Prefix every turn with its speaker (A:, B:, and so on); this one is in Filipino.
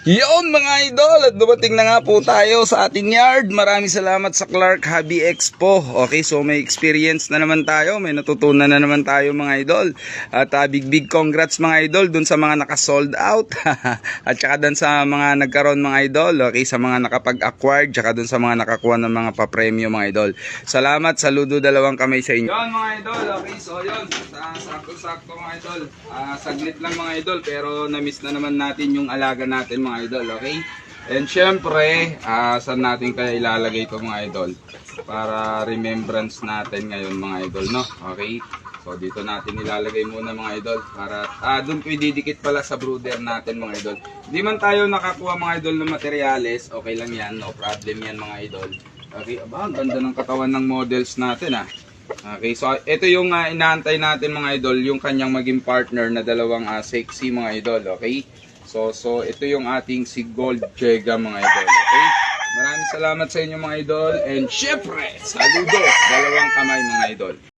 A: Yon mga idol, at dumating na nga po tayo sa ating yard. Maraming salamat sa Clark Hobby Expo. Okay, so may experience na naman tayo, may natutunan na naman tayo mga idol. At big congrats mga idol dun sa mga naka-sold out. At saka dun sa mga nagkaroon mga idol, okay, sa mga nakapag-acquired, saka dun sa mga nakakuha ng mga papremyo mga idol. Salamat, saludo dalawang kamay sa inyo. Yon mga idol, okay, so yun, sakto-sakto mga idol. Saglit lang mga idol, pero na-miss na naman natin yung alaga natin mga idol, okay? And syempre, saan natin kaya ilalagay ito mga idol? Para remembrance natin ngayon mga idol, no? Okay? So dito natin ilalagay muna mga idol para doon ko ididikit pala sa brooder natin mga idol. Hindi man tayo nakakuha mga idol ng materyales, okay lang yan, no problem yan mga idol. Okay, aba, ang ganda ng katawan ng models natin Okay, so ito yung inaantay natin mga idol, yung kanyang maging partner na dalawang sexy mga idol, okay? So ito yung ating si Gold Jega mga idol, okay? Maraming salamat sa inyo mga idol, and syempre, saludo, dalawang kamay mga idol.